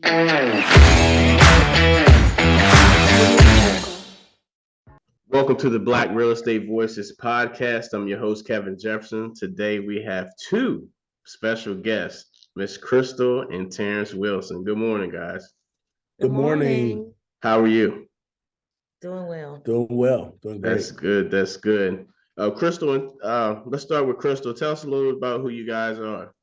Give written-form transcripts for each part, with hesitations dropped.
Welcome to the Black Real Estate Voices podcast. I'm your host, Kevin Jefferson. Today we have two special guests, Miss Crystal and Terrence Wilson. Good morning, guys. Good morning. How are you? Doing well. Doing well. Doing great. That's good. That's good. Crystal, let's start with Crystal. Tell us a little about who you guys are.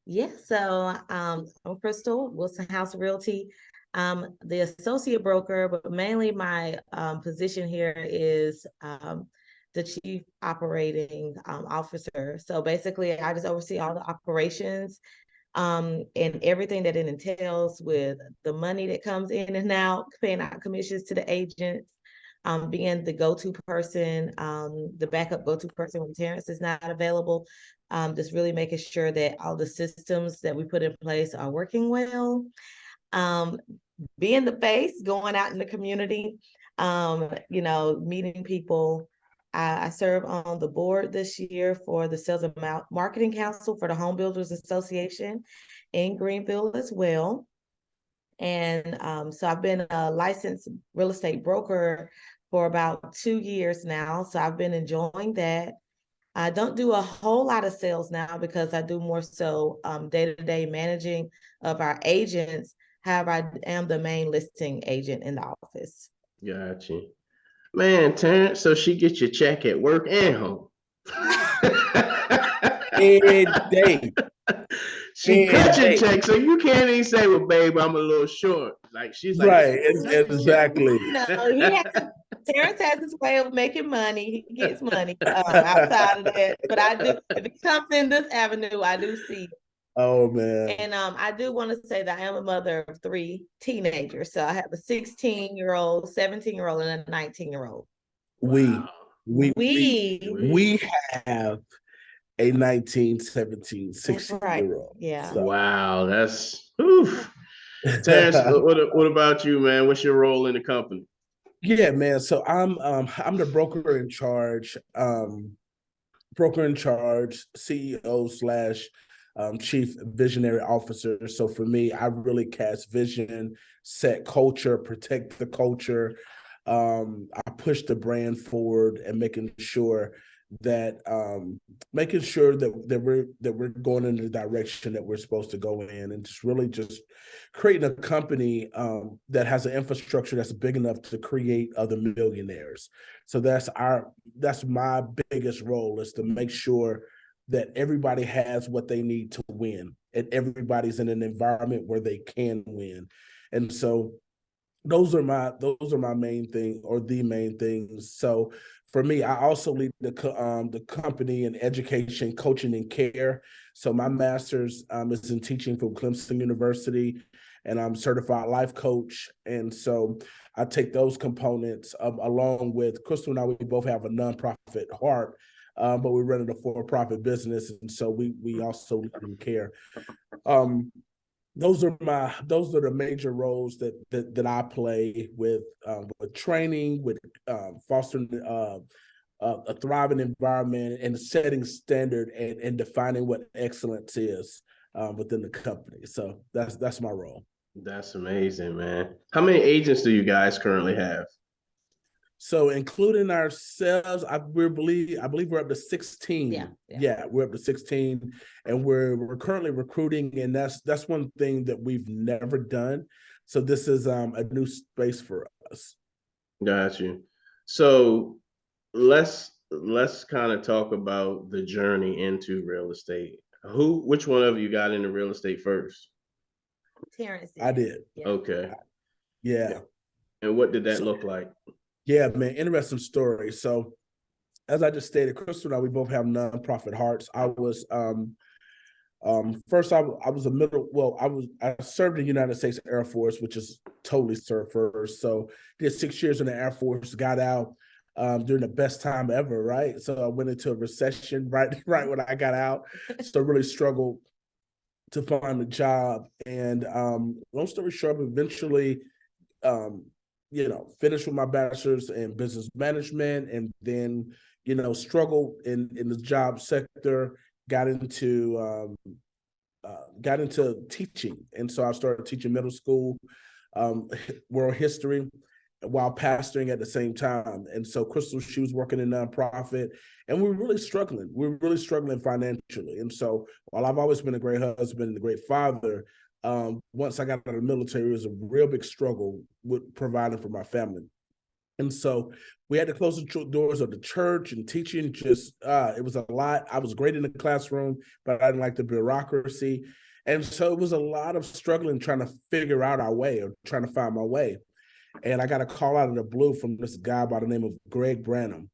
Yeah, so I'm Crystal, WilsonHouse Realty. The associate broker, but mainly my position here is the chief operating officer. So basically, I just oversee all the operations and everything that it entails with the money that comes in and out, paying out commissions to the agents, being the go-to person, the backup go-to person when Terrence is not available. Just really making sure that all the systems that we put in place are working well. Being the face, going out in the community, meeting people. I serve on the board this year for the Sales and Marketing Council for the Home Builders Association in Greenville as well. And so I've been a licensed real estate broker for about 2 years now. So I've been enjoying that. I don't do a whole lot of sales now because I do more so day-to-day managing of our agents. However, I am the main listing agent in the office. Gotcha. Man, Terrence, so she gets your check at work and home. Every day. She cuts your check, so you can't even say, well, babe, I'm a little short. Like, she's like, right, exactly. No, Terrence has his way of making money. He gets money outside of that. But I do, if it comes in this avenue, I do see. Oh, man. And I do want to say that I am a mother of 3 teenagers. So I have a 16-year-old, 17-year-old, and a 19-year-old. wow. We have a 19, 17, 16-year-old. Right. Yeah. So. Wow, that's oof. Terrence, what about you, man? What's your role in the company? Yeah, man. So I'm the broker in charge, CEO / chief visionary officer. So for me, I really cast vision, set culture, protect the culture. I push the brand forward and making sure that we're going in the direction that we're supposed to go in, and just creating a company that has an infrastructure that's big enough to create other millionaires. So that's my biggest role, is to make sure that everybody has what they need to win, and everybody's in an environment where they can win. And so those are my main thing, or the main things. So for me, I also lead the company in education, coaching, and care. So my master's is in teaching from Clemson University, and I'm certified life coach. And so I take those components along with Crystal and I. We both have a nonprofit heart, but we're running a for-profit business, and so we also lead in care. Those are the major roles that I play with training, with fostering a thriving environment, and setting standard and defining what excellence is within the company. So that's my role. That's amazing, man. How many agents do you guys currently have? So including ourselves, I believe we're up to 16. Yeah, we're up to 16, and we're currently recruiting, and that's one thing that we've never done. So this is a new space for us. Got you. So let's kind of talk about the journey into real estate. Which one of you got into real estate first? Terrence did. I did. Yeah. Okay. Yeah. And what did that look like? Yeah, man, interesting story. So as I just stated, Crystal and I, we both have nonprofit hearts. I was first I was I served in the United States Air Force, which is totally served first. So did 6 years in the Air Force, got out during the best time ever, right? So I went into a recession right when I got out. So really struggled to find a job. And long story short, eventually finished with my bachelor's in business management, and then, struggled in the job sector, got into got into teaching. And so I started teaching middle school, world history, while pastoring at the same time. And so Crystal, she was working in a nonprofit, and we were really struggling. We were really struggling financially. And so while I've always been a great husband and a great father, once I got out of the military, it was a real big struggle with providing for my family. And so we had to close the doors of the church, and teaching just, it was a lot. I was great in the classroom, but I didn't like the bureaucracy. And so it was a lot of struggling, trying to figure out our way, or trying to find my way. And I got a call out of the blue from this guy by the name of Greg Branham,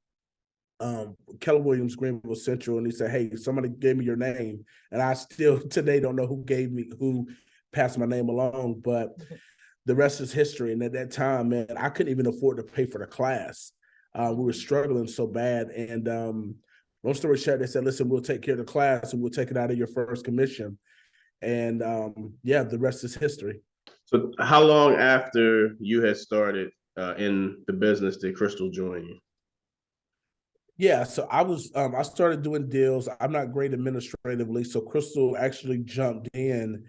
Keller Williams, Greenville Central. And he said, hey, somebody gave me your name. And I still today don't know who passed my name along, but the rest is history. And at that time, man, I couldn't even afford to pay for the class. We were struggling so bad. And long story short, they said, listen, we'll take care of the class and we'll take it out of your first commission. And the rest is history. So how long after you had started in the business did Crystal join you? Yeah, so I started doing deals. I'm not great administratively, so Crystal actually jumped in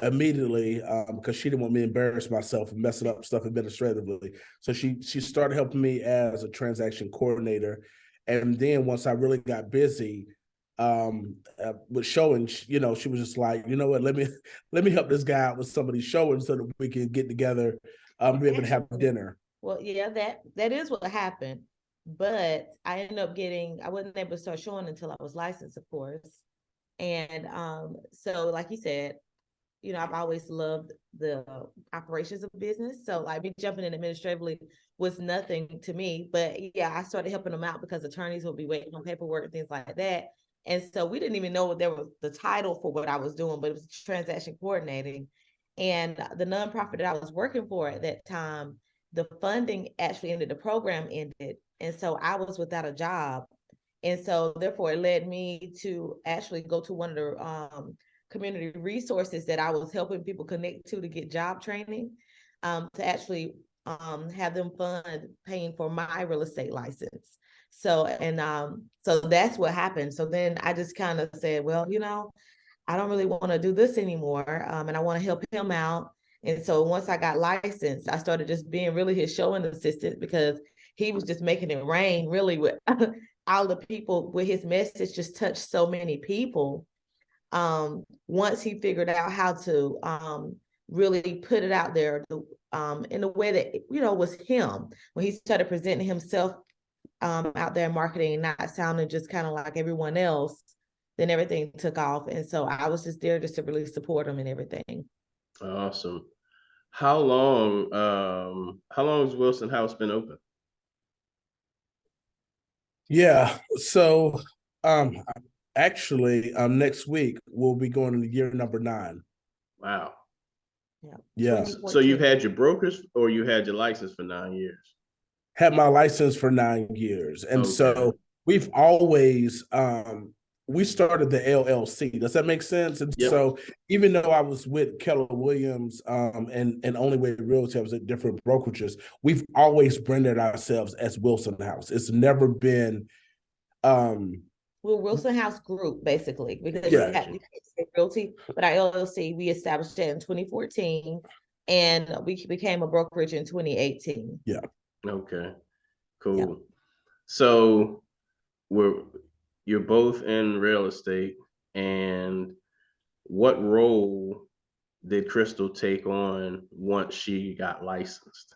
immediately because she didn't want me to embarrass myself and messing up stuff administratively. So she started helping me as a transaction coordinator. And then once I really got busy with showing, she was just like, you know what, let me help this guy out with some of these showings so that we can get together, be able to have dinner. Well, yeah, that is what happened. But I ended up I wasn't able to start showing until I was licensed, of course. And so like you said, I've always loved the operations of business. So like me jumping in administratively was nothing to me. But yeah, I started helping them out because attorneys would be waiting on paperwork and things like that. And so we didn't even know there was the title for what I was doing, but it was transaction coordinating. And the nonprofit that I was working for at that time, the funding actually ended, the program ended. And so I was without a job. And so therefore it led me to actually go to one of the community resources that I was helping people connect to get job training, to actually have them fund paying for my real estate license. So that's what happened. So then I just kind of said, well, I don't really want to do this anymore. And I want to help him out. And so once I got licensed, I started just being really his showing assistant, because he was just making it rain really with all the people, with his message just touched so many people. Once he figured out how to really put it out there in a way that, was him, when he started presenting himself out there marketing, not sounding just kind of like everyone else, then everything took off. And so I was just there just to really support him and everything. Awesome. How long has Wilson House been open? Yeah, so actually next week we'll be going into year number 9. Wow. Yeah. So you've had your brokers, or you had your license for 9 years? Had my license for 9 years. And Okay. so we've always we started the LLC. Does that make sense? And Yep. So even though I was with Keller Williams and Only Way Realty, I was at different brokerages, we've always branded ourselves as Wilson House. It's never been We're WilsonHouse Group, basically, because Yeah. you have Realty, but our LLC, we established it in 2014, and we became a brokerage in 2018. Yeah. Okay, cool. Yeah. So you're both in real estate, and what role did Crystal take on once she got licensed?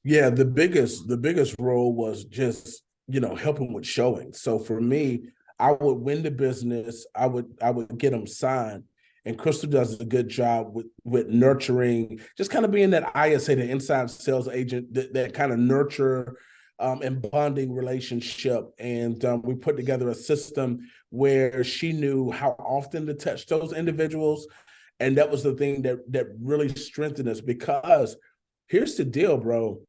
Yeah, the biggest role was just, helping with showing. So for me, I would win the business, I would get them signed, and Crystal does a good job with nurturing, just kind of being that ISA, the inside sales agent, that kind of nurture and bonding relationship. And we put together a system where she knew how often to touch those individuals. And that was the thing that really strengthened us, because here's the deal, bro.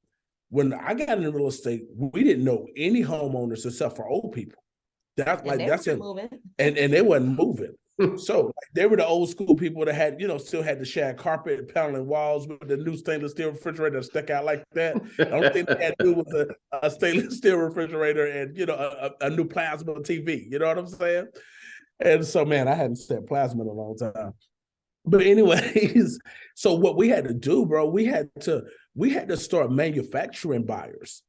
When I got into real estate, we didn't know any homeowners except for old people. That's it. And they wasn't moving. So they were the old school people that had, still had the shag carpet and paneling walls with the new stainless steel refrigerator that stuck out like that. The only thing they had to do was a stainless steel refrigerator and, a new plasma TV. You know what I'm saying? And so, man, I hadn't said plasma in a long time. But anyways, so what we had to do, bro, we had to start manufacturing buyers.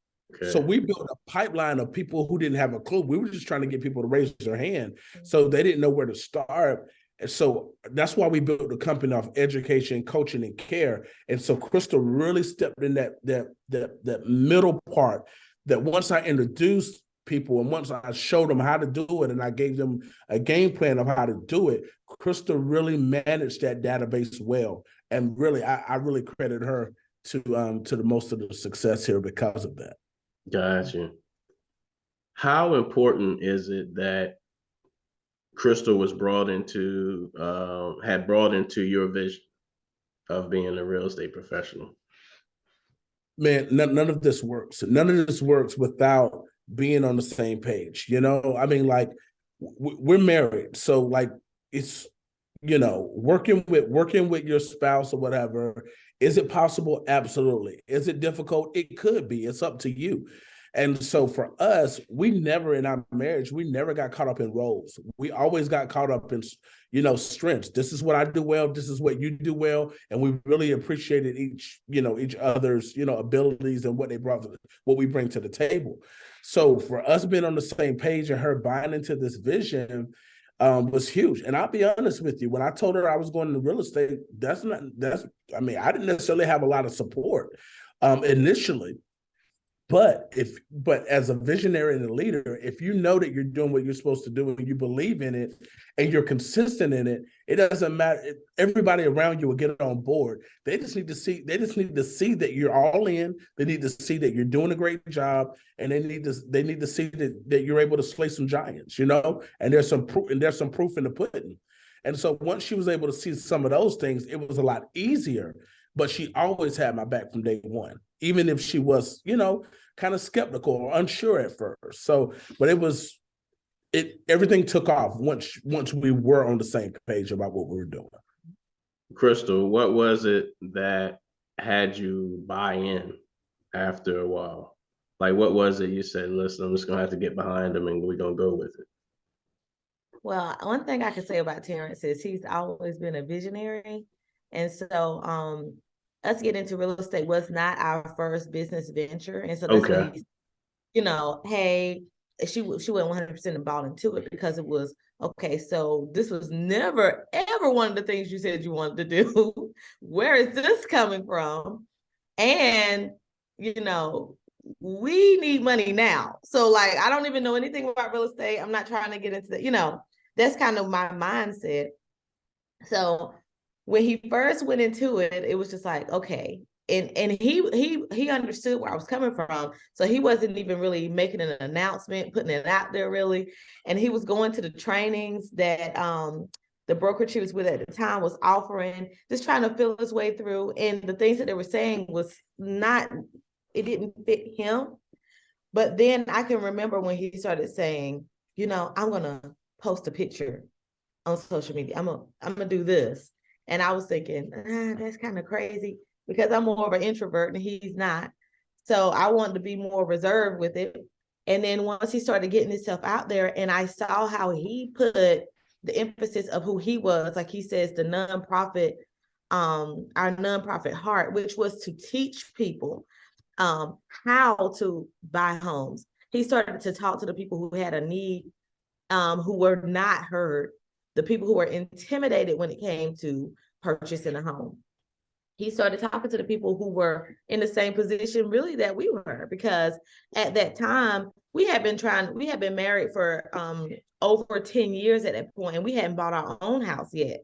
So Okay. we built a pipeline of people who didn't have a clue. We were just trying to get people to raise their hand. So they didn't know where to start. And so that's why we built the company off education, coaching, and care. And so Crystal really stepped in that middle part, that once I introduced people and once I showed them how to do it and I gave them a game plan of how to do it, Crystal really managed that database well. And really, I really credit her to the most of the success here because of that. Gotcha. How important is it that Crystal was had brought into your vision of being a real estate professional? Man, none of this works. None of this works without being on the same page. I mean, like we're married, so like it's working with your spouse or whatever. Is it possible? Absolutely. Is it difficult? It could be. It's up to you. And so for us, in our marriage, we never got caught up in roles. We always got caught up in, strengths. This is what I do well. This is what you do well. And we really appreciated each other's, abilities and what we bring to the table. So for us being on the same page and her buying into this vision, was huge. And I'll be honest with you, when I told her I was going into real estate, I didn't necessarily have a lot of support initially. But as a visionary and a leader, if you know that you're doing what you're supposed to do and you believe in it and you're consistent in it, it doesn't matter. Everybody around you will get on board. They just need to see that you're all in. They need to see that you're doing a great job, and they need to see that you're able to slay some giants, and there's some proof in the pudding. And so once she was able to see some of those things, it was a lot easier. But she always had my back from day one, even if she was, kind of skeptical or unsure at first. So, but everything took off once we were on the same page about what we were doing. Crystal, what was it that had you buy in after a while? Like, what was it you said, listen, I'm just going to have to get behind them and we're going to go with it? Well, one thing I can say about Terrence is he's always been a visionary. And so us getting into real estate was not our first business venture. And so that's when he's, hey, she went 100% and bought into it because it was, okay, so this was never, ever one of the things you said you wanted to do. Where is this coming from? And, we need money now. So like, I don't even know anything about real estate. I'm not trying to get into that, that's kind of my mindset. So when he first went into it, it was just like, okay. And he understood where I was coming from. So he wasn't even really making an announcement, putting it out there really. And he was going to the trainings that the brokerage he was with at the time was offering, just trying to feel his way through. And the things that they were saying it didn't fit him. But then I can remember when he started saying, I'm going to post a picture on social media. I'm gonna do this. And I was thinking, that's kind of crazy because I'm more of an introvert and he's not. So I wanted to be more reserved with it. And then once he started getting himself out there and I saw how he put the emphasis of who he was, like he says, the nonprofit, our nonprofit heart, which was to teach people how to buy homes. He started to talk to the people who had a need, who were not heard, the people who were intimidated when it came to purchasing a home. He started talking to the people who were in the same position really that we were, because at that time we had been married for over 10 years at that point, and we hadn't bought our own house yet.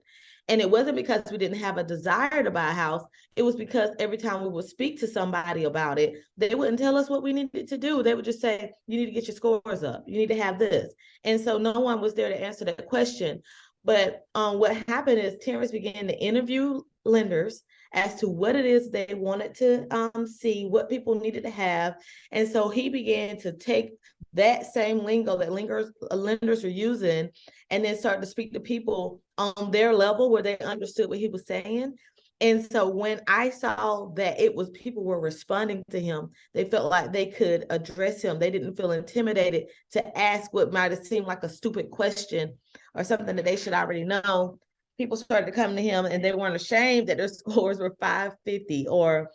And it wasn't because we didn't have a desire to buy a house. It was because every time we would speak to somebody about it, they wouldn't tell us what we needed to do. They would just say, you need to get your scores up. You need to have this. And so no one was there to answer that question. But what happened is Terrence began to interview lenders as to what it is they wanted to see, what people needed to have. And so he began to take that same lingo that lenders are using and then start to speak to people on their level where they understood what he was saying. And so when I saw that people were responding to him, they felt like they could address him. They didn't feel intimidated to ask what might have seemed like a stupid question or something that they should already know, people started to come to him and they weren't ashamed that their scores were 550 or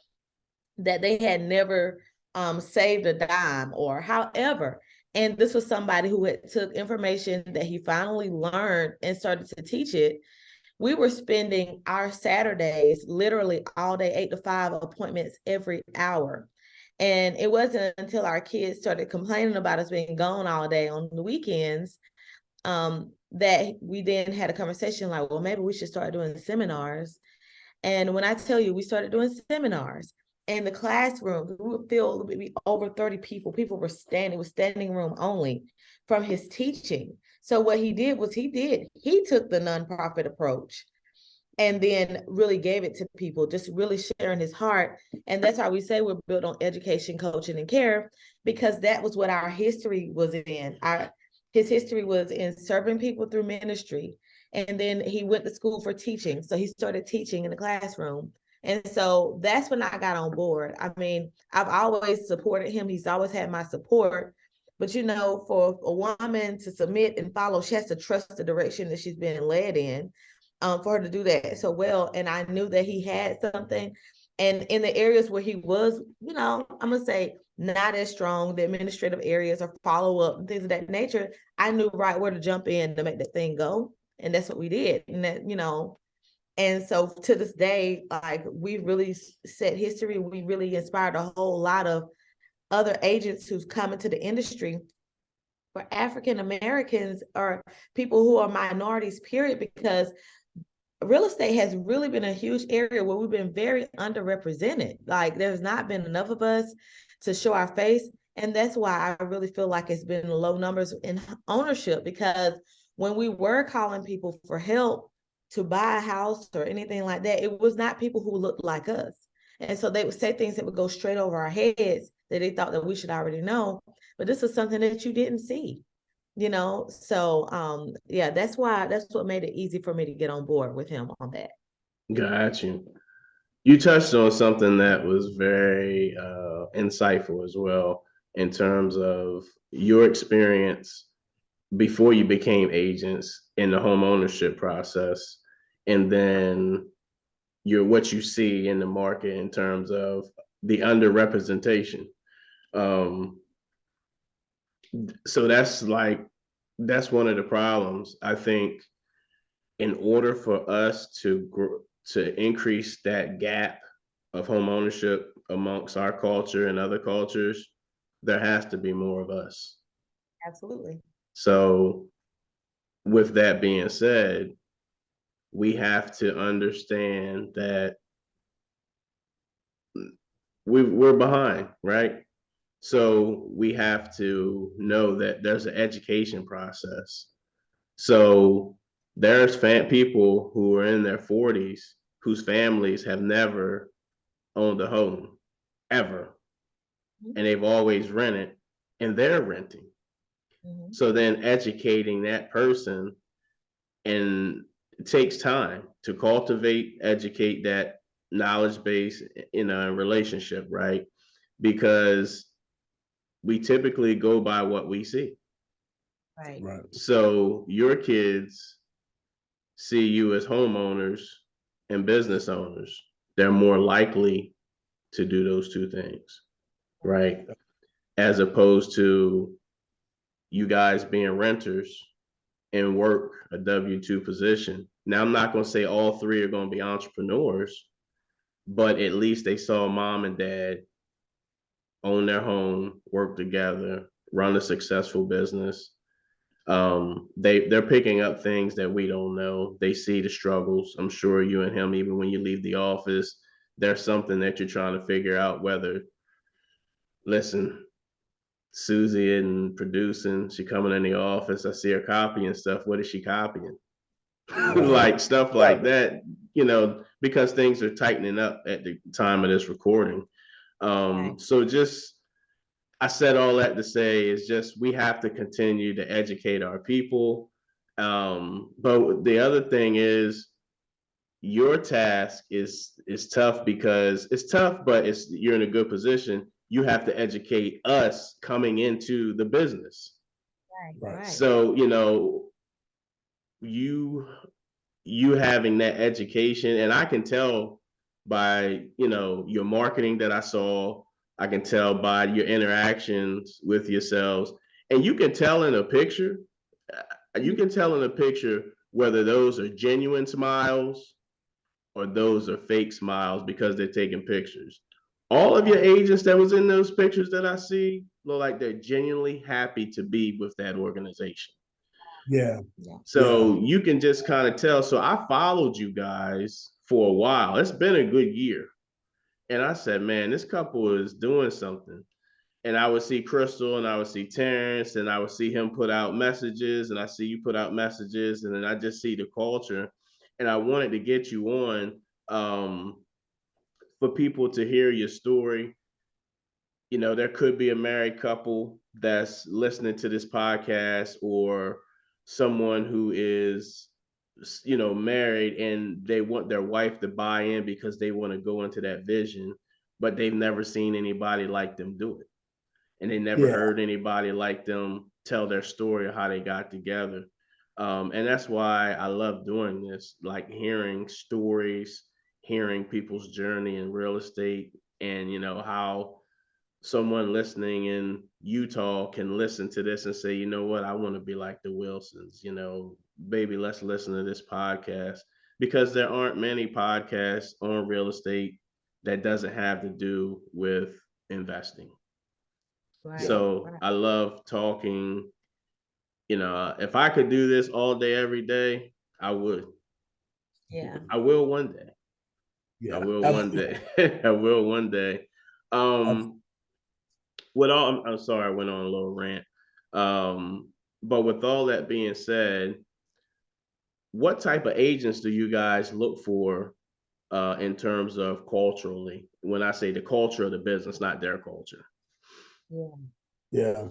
that they had never saved a dime or however. And this was somebody who had took information that he finally learned and started to teach it. We were spending our Saturdays literally all day, 8 to 5 appointments every hour. And it wasn't until our kids started complaining about us being gone all day on the weekends that we then had a conversation like, well, maybe we should start doing seminars. And when I tell you, we started doing seminars in the classroom, we would fill over 30 people. People were standing, it was standing room only from his teaching. So what he did was he took the nonprofit approach and then really gave it to people, just really sharing his heart. And that's why we say we're built on education, coaching, and care, because that was what our history was in. His history was in serving people through ministry. And then he went to school for teaching. So he started teaching in the classroom. And so that's when I got on board. I mean, I've always supported him. He's always had my support. But, you know, for a woman to submit and follow, she has to trust the direction that she's being led in, for her to do that so well. And I knew that he had something. And in the areas where he was, you know, I'm going to say not as strong, the administrative areas or follow up and things of that nature, I knew right where to jump in to make that thing go. And that's what we did. And that, you know, and so to this day, like we really set history. We really inspired a whole lot of other agents who's come into the industry for African Americans or people who are minorities, period, because real estate has really been a huge area where we've been very underrepresented. Like there's not been enough of us to show our face. And that's why I really feel like it's been low numbers in ownership, because when we were calling people for help to buy a house or anything like that, it was not people who looked like us. And so they would say things that would go straight over our heads that they thought that we should already know. But this is something that you didn't see, you know? So yeah, that's what made it easy for me to get on board with him on that. Got you. You touched on something that was very insightful as well in terms of your experience before you became agents in the home ownership process, and then what you see in the market in terms of the underrepresentation. So that's one of the problems. I think in order for us to increase that gap of home ownership amongst our culture and other cultures, there has to be more of us. Absolutely. So with that being said, we have to understand that we're behind, right? So we have to know that there's an education process. So there's people who are in their 40s whose families have never owned a home ever, and they've always rented, and they're renting. Mm-hmm. So then educating that person, and it takes time to cultivate, educate that knowledge base in a relationship, right? Because we typically go by what we see. Right. So your kids see you as homeowners and business owners. They're more likely to do those two things, right? As opposed to you guys being renters and work a W-2 position. Now, I'm not going to say all three are going to be entrepreneurs, but at least they saw mom and dad own their home, work together, run a successful business. They're picking up things that we don't know. They see the struggles. I'm sure you and him, even when you leave the office, there's something that you're trying to figure out. Whether, listen, Susie isn't producing, she coming in the office, I see her copying stuff. What is she copying? Like stuff like that, you know, because things are tightening up at the time of this recording. So just, I said all that to say is just we have to continue to educate our people. But the other thing is your task is tough, because it's tough, but you're in a good position. You have to educate us coming into the business. Right. So, you know, you having that education, and I can tell by, your marketing that I saw, I can tell by your interactions with yourselves, and you can tell in a picture whether those are genuine smiles or those are fake smiles because they're taking pictures. All of your agents that was in those pictures that I see look like they're genuinely happy to be with that organization. Yeah. So you can just kind of tell. So I followed you guys for a while. It's been a good year. And I said, man, this couple is doing something. And I would see Crystal and I would see Terrence and I would see him put out messages and I see you put out messages. And then I just see the culture. And I wanted to get you on for people to hear your story. There could be a married couple that's listening to this podcast, or someone who is, married and they want their wife to buy in because they want to go into that vision, but they've never seen anybody like them do it. And they never heard anybody like them tell their story of how they got together. And that's why I love doing this, like hearing stories, hearing people's journey in real estate, and how someone listening in Utah can listen to this and say, you know what, I want to be like the Wilsons, baby, let's listen to this podcast, because there aren't many podcasts on real estate that doesn't have to do with investing. Right. So I love talking. If I could do this all day, every day, I would. Yeah. I will one day. Yeah. I will one day. I will one day. I'm sorry, I went on a little rant. But with all that being said, what type of agents do you guys look for in terms of culturally? When I say the culture of the business, not their culture. Yeah.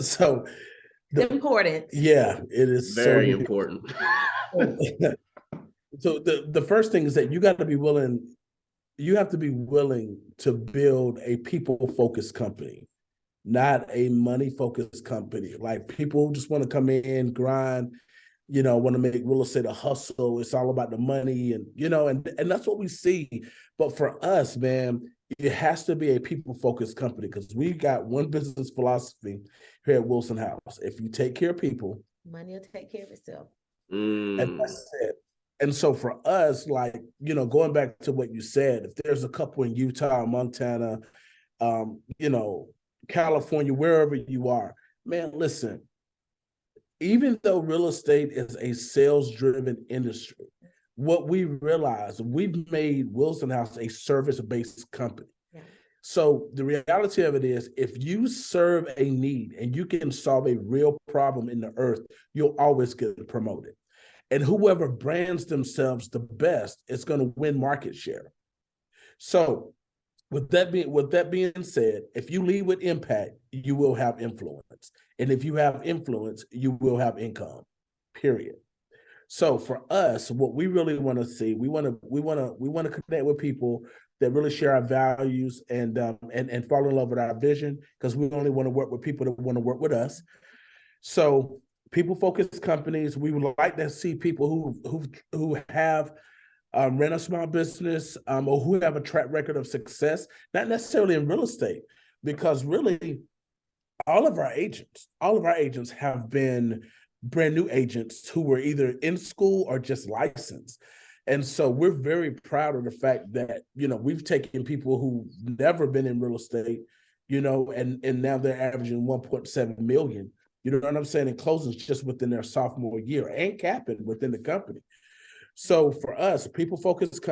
So important. Yeah, it is very important. So the first thing is that you have to be willing to build a people-focused company, not a money-focused company. Like, people just want to come in, grind, want to make real estate a hustle. It's all about the money, and and that's what we see. But for us, man, it has to be a people-focused company, because we got one business philosophy here at Wilson House. If you take care of people, money will take care of itself. And that's it. And so for us, like, going back to what you said, if there's a couple in Utah, Montana, California, wherever you are, man, listen, even though real estate is a sales-driven industry, what we realize, we've made Wilson House a service-based company. Yeah. So the reality of it is, if you serve a need and you can solve a real problem in the earth, you'll always get promoted. And whoever brands themselves the best is going to win market share. So with that being said, if you lead with impact, you will have influence. And if you have influence, you will have income, period. So for us, what we really want to see, we want to connect with people that really share our values and fall in love with our vision, because we only want to work with people that want to work with us. So people-focused companies, we would like to see people who have ran a small business, or who have a track record of success, not necessarily in real estate, because really all of our agents have been brand new agents who were either in school or just licensed. And so we're very proud of the fact that, we've taken people who've never been in real estate, and now they're averaging 1.7 million. You know what I'm saying? And closings just within their sophomore year, and capping within the company. So for us, people-focused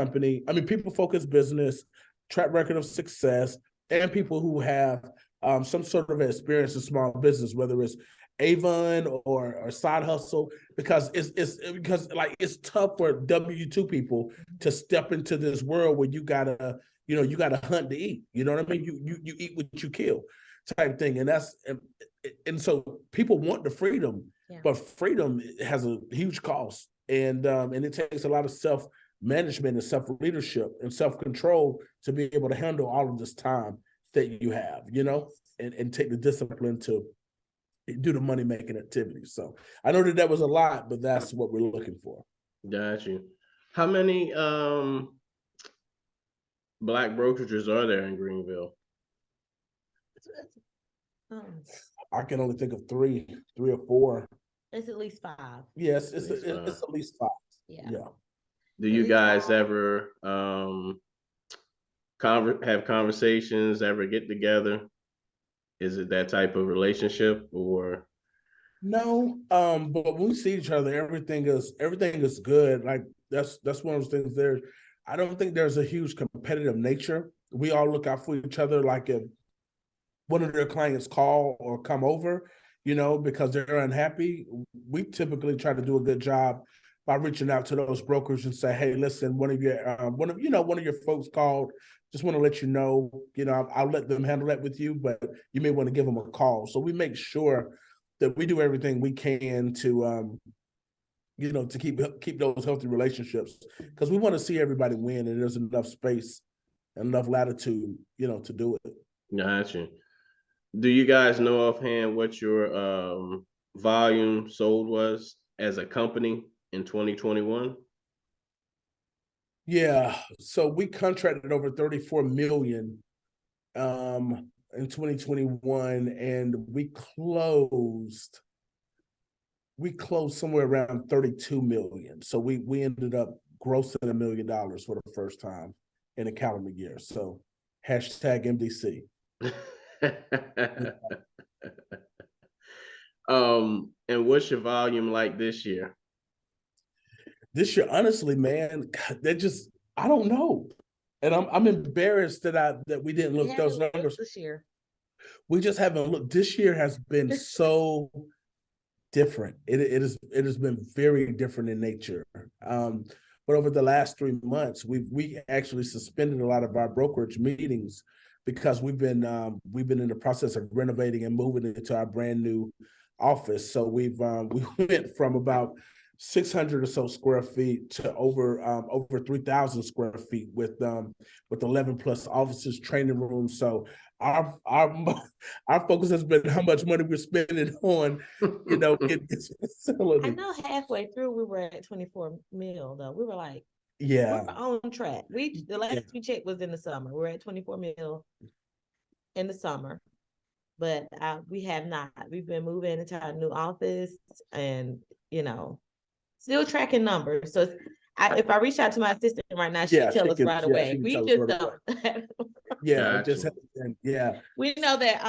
business, track record of success, and people who have some sort of experience in small business, whether it's Avon or side hustle, because it's tough for W-2 people to step into this world where you gotta hunt to eat. You know what I mean? You eat what you kill, type thing. And so people want the freedom, but freedom has a huge cost. And it takes a lot of self-management and self-leadership and self-control to be able to handle all of this time that you have, and take the discipline to do the money making activities. So I know that was a lot, but that's what we're looking for. Got you. How many Black brokerages are there in Greenville? Um, I can only think of three or four. It's at least 5. Yes, At least five. it's at least 5. Yeah. Yeah. Do At you least guys 5. ever have conversations, ever get together? Is it that type of relationship, or? No, but when we see each other, everything is good. Like that's one of those things there. I don't think there's a huge competitive nature. We all look out for each other. Like if one of their clients call or come over, because they're unhappy, we typically try to do a good job by reaching out to those brokers and say, hey, listen, one of your folks called. Just want to let you know, I'll let them handle that with you, but you may want to give them a call. So we make sure that we do everything we can to to keep those healthy relationships, because we want to see everybody win, and there's enough space and enough latitude, to do it. Gotcha. Do you guys know offhand what your volume sold was as a company in 2021? Yeah, so we contracted over 34 million in 2021, and we closed somewhere around 32 million. So we ended up grossing $1 million for the first time in a calendar year. So #MDC. And what's your volume like this year? This year, honestly, man, I don't know. And I'm embarrassed that we didn't look those numbers this year. We just haven't looked. This year has been so different. It has been very different in nature. But over the last 3 months, we actually suspended a lot of our brokerage meetings because we've been in the process of renovating and moving into our brand new office. So we went from about 600 or so square feet to over 3,000 square feet with 11 plus offices, training rooms. So our focus has been how much money we're spending on, in this facility. I know halfway through we were at 24 mil though. We were like, Yeah, we're on track. The last we checked was in the summer. We're at 24 mil in the summer, but we have not. We've been moving into our new office, and still tracking numbers. So if I reach out to my assistant right now, she'll tell us right away. We just don't. Yeah, Gotcha. Yeah. We know that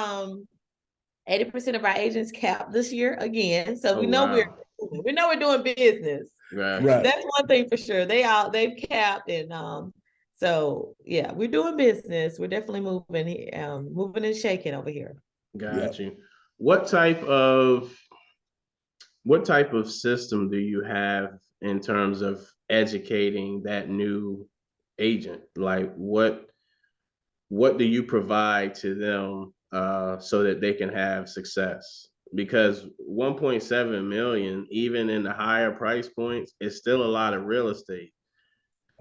80% of our agents capped this year again. So we know wow. we're doing business. Gotcha. That's one thing for sure. They've capped, and so yeah, we're doing business. We're definitely moving and shaking over here. Got you. What type of system do you have in terms of educating that new agent? Like what do you provide to them so that they can have success? Because 1.7 million, even in the higher price points, is still a lot of real estate.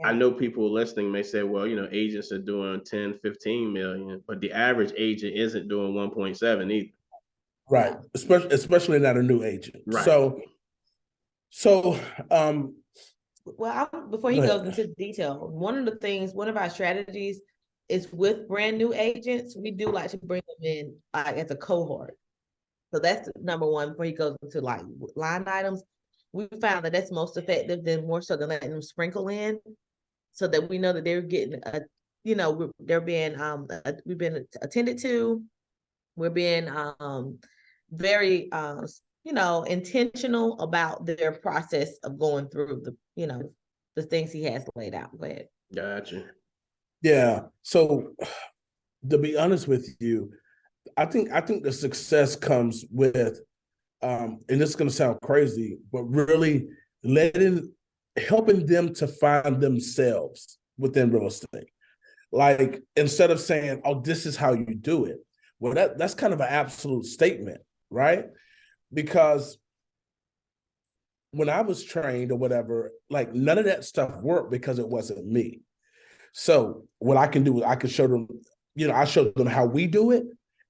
I know people listening may say, well, agents are doing 10, 15 million, but the average agent isn't doing 1.7 either. Right. Especially not a new agent. Right. So well, before he goes into detail, one of our strategies is with brand new agents, we do like to bring them in as a cohort. So that's number one before he goes into like line items. We found that that's most effective than more so than letting them sprinkle in, so that we know that they're getting they're being we've been attended to. We're being very intentional about their process of going through the things he has laid out. Go ahead. Gotcha. Yeah. So to be honest with you, I think the success comes with and this is going to sound crazy, but really helping them to find themselves within real estate. Like instead of saying, oh, this is how you do it. Well, that's kind of an absolute statement, right? Because when I was trained or whatever, like none of that stuff worked because it wasn't me. So what I can do is I can show them, I show them how we do it,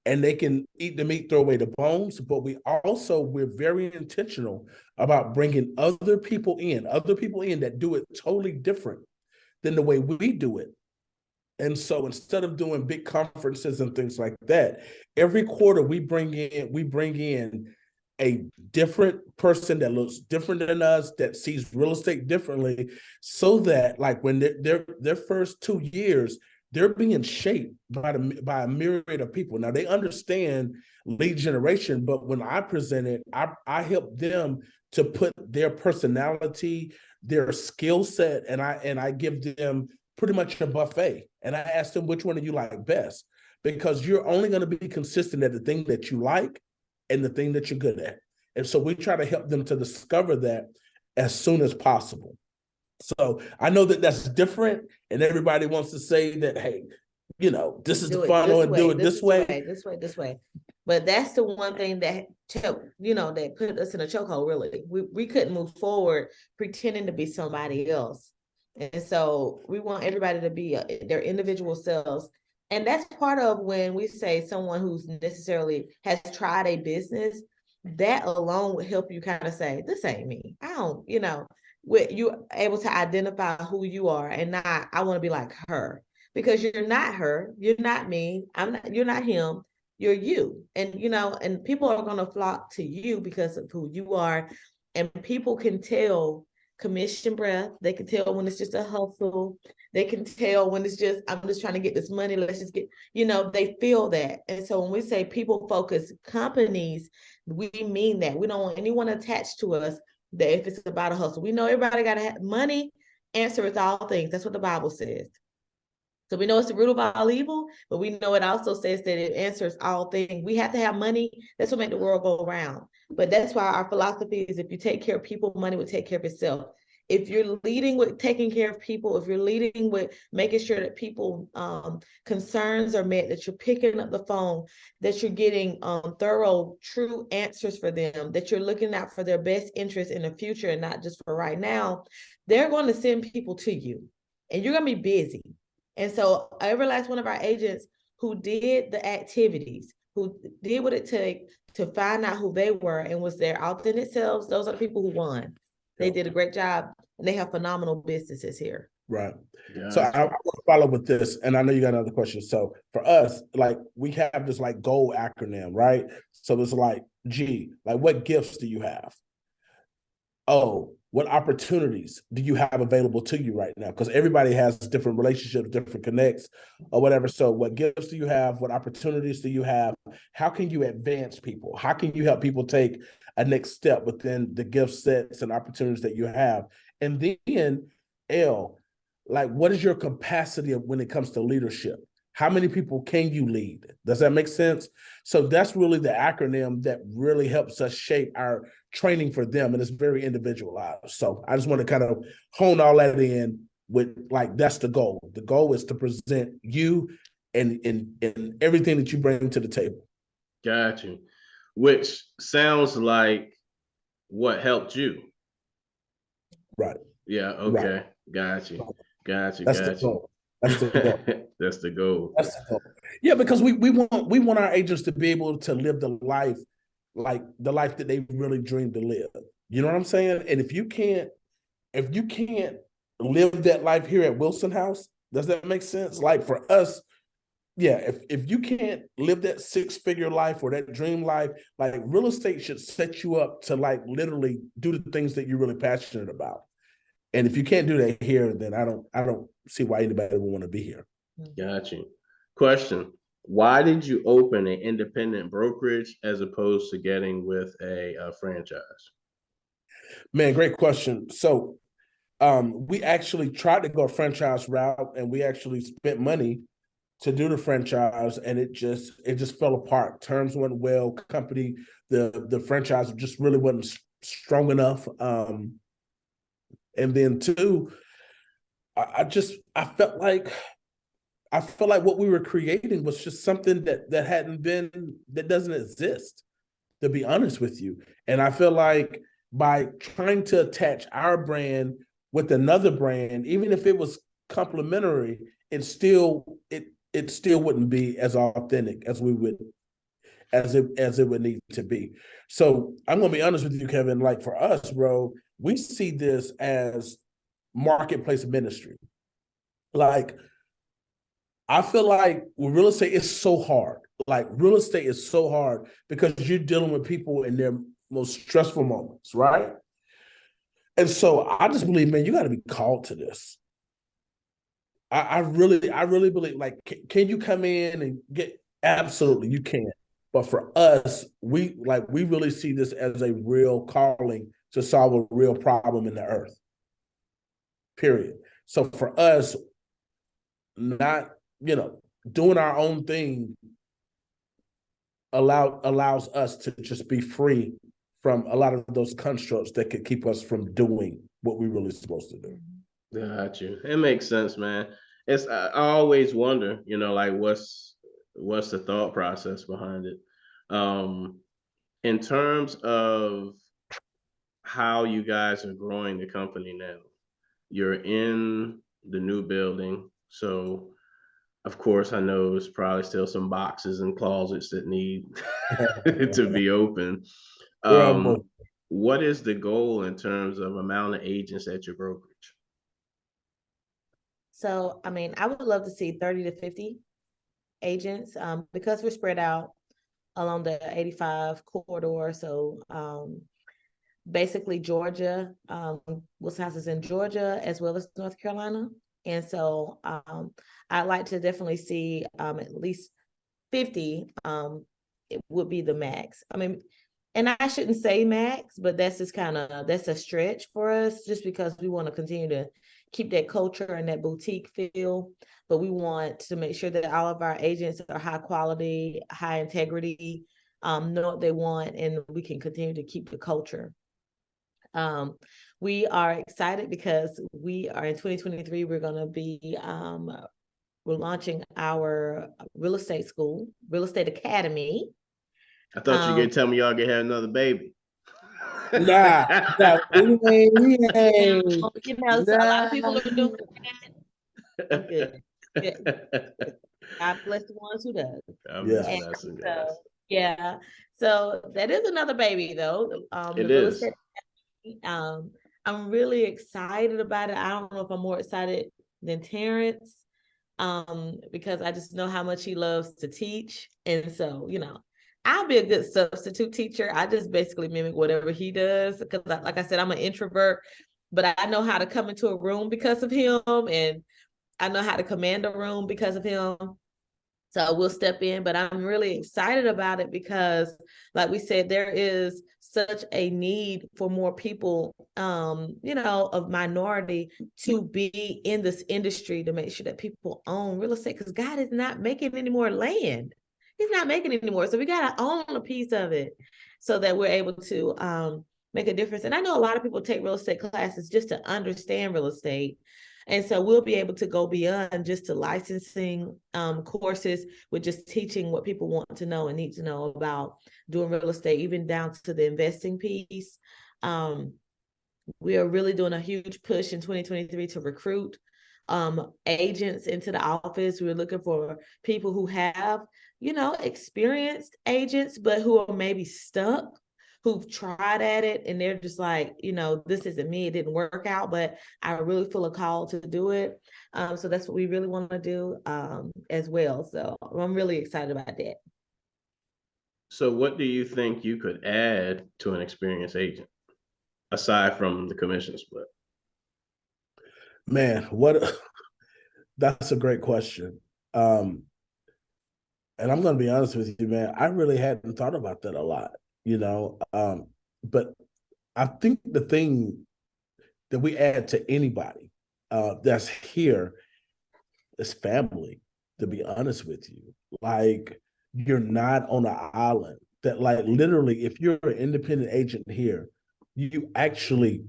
and they can eat the meat, throw away the bones. But we're very intentional about bringing other people in that do it totally different than the way we do it. And so instead of doing big conferences and things like that, every quarter we bring in a different person that looks different than us, that sees real estate differently, so that like when their first 2 years, they're being shaped by a myriad of people. Now they understand lead generation, but when I present it, I help them to put their personality, their skill set, and I give them pretty much a buffet. And I ask them, which one do you like best? Because you're only going to be consistent at the thing that you like and the thing that you're good at. And so we try to help them to discover that as soon as possible. So I know that that's different, and everybody wants to say that, hey, this is the funnel and do it this way. But that's the one thing that that put us in a chokehold. Really, we couldn't move forward pretending to be somebody else. And so we want everybody to be their individual selves. And that's part of when we say someone who's necessarily has tried a business, that alone would help you kind of say, this ain't me. I don't, you're able to identify who you are and not, I want to be like her, because you're not her. You're not me. You're not him. You're you. And, and people are going to flock to you because of who you are. And people can tell commission breath. They can tell when it's just a hustle. They can tell when it's just, I'm just trying to get this money. Let's just get, they feel that. And so when we say people focus companies, we mean that. We don't want anyone attached to us that if it's about a hustle. We know everybody got to have money, answereth all things. That's what the Bible says. So we know it's the root of all evil, but we know it also says that it answers all things. We have to have money. That's what makes the world go around. But that's why our philosophy is, if you take care of people, money will take care of itself. If you're leading with taking care of people, if you're leading with making sure that people concerns are met, that you're picking up the phone, that you're getting thorough, true answers for them, that you're looking out for their best interest in the future and not just for right now, they're going to send people to you and you're going to be busy. And so every last one of our agents who did the activities, who did what it took to find out who they were and was their authentic selves, those are the people who won. They did a great job, and they have phenomenal businesses here. Right. Yeah. So I want to follow with this, and I know you got another question. So for us, like, we have this like GOAL acronym, right? So it's like G, like, what gifts do you have? O, what opportunities do you have available to you right now? Because everybody has different relationships, different connects, or whatever. So what gifts do you have? What opportunities do you have? How can you advance people? How can you help people take a next step within the gift sets and opportunities that you have? And then L, like, what is your capacity when it comes to leadership? How many people can you lead? Does that make sense? So that's really the acronym that really helps us shape our training for them, and it's very individualized. So I just want to kind of hone all that in with, like, that's the goal. The goal is to present you and everything that you bring to the table. Got you. Which sounds like what helped you. Right. Yeah. Okay. Right. Got you. Got you. Got you. That's the goal. That's the goal. That's the goal. Yeah, because we want our agents to be able to live the life, like the life that they really dream to live. You know what I'm saying? And if you can't live that life here at Wilson House, does that make sense? Like, for us, yeah, if you can't live that 6-figure life or that dream life, like, real estate should set you up to, like, literally do the things that you're really passionate about. And if you can't do that here, then I don't see why anybody would want to be here. Got you. Question: why did you open an independent brokerage as opposed to getting with a franchise? Man, great question. So we actually tried to go a franchise route, and we actually spent money to do the franchise, and it just fell apart. Terms went well. Company, the franchise just really wasn't strong enough. And then two, I felt like what we were creating was just something that doesn't exist, to be honest with you. And I feel like by trying to attach our brand with another brand, even if it was complementary, it still wouldn't be as authentic as we would as it would need to be. So I'm gonna be honest with you, Kevin. Like for us, bro, we see this as marketplace ministry. Like I feel like with real estate, it's so hard. Like real estate is so hard because you're dealing with people in their most stressful moments, right? And so I just believe, man, you got to be called to this. I really believe, like, can you come in and get? Absolutely, you can. But for us, we really see this as a real calling to solve a real problem in the earth. Period. So for us, not doing our own thing allows us to just be free from a lot of those constructs that could keep us from doing what we really supposed to do. Got you. It makes sense, man. I always wonder, like what's the thought process behind it. In terms of how you guys are growing the company now, you're in the new building, so of course I know there's probably still some boxes and closets that need to be open. What is the goal in terms of amount of agents at your brokerage? So, I mean, I would love to see 30 to 50 agents because we're spread out along the 85 corridor. So, basically Georgia, Wilson House is in Georgia as well as North Carolina. And so I'd like to definitely see at least 50 it would be the max. I mean, and I shouldn't say max, but that's that's a stretch for us just because we want to continue to keep that culture and that boutique feel. But we want to make sure that all of our agents are high quality, high integrity, know what they want, and we can continue to keep the culture. We are excited because we are in 2023, we're going to be, we're launching our real estate school, real estate academy. I thought you were going to tell me y'all gonna have another baby. Nah, we ain't. So a lot of people are doing that. I'm good. God bless the ones who does. Yeah. So that is another baby though. It is. I'm really excited about it. I don't know if I'm more excited than Terrence, because I just know how much he loves to teach. And so, I'll be a good substitute teacher. I just basically mimic whatever he does. Because like I said, I'm an introvert, but I know how to come into a room because of him. And I know how to command a room because of him. So we'll step in, but I'm really excited about it because, like we said, there is such a need for more people, of minority to be in this industry to make sure that people own real estate because God is not making any more land. He's not making it anymore. So we got to own a piece of it so that we're able to make a difference. And I know a lot of people take real estate classes just to understand real estate. And so we'll be able to go beyond just the licensing courses with just teaching what people want to know and need to know about doing real estate, even down to the investing piece. We are really doing a huge push in 2023 to recruit agents into the office. We're looking for people who have, experienced agents, but who are maybe stuck, who've tried at it and they're just like, this isn't me, it didn't work out, but I really feel a call to do it. So that's what we really want to do as well. So I'm really excited about that. So what do you think you could add to an experienced agent aside from the commission split? Man, that's a great question. And I'm going to be honest with you, man, I really hadn't thought about that a lot. But I think the thing that we add to anybody that's here is family, to be honest with you. Like, you're not on an island. That, like, literally, if you're an independent agent here, you actually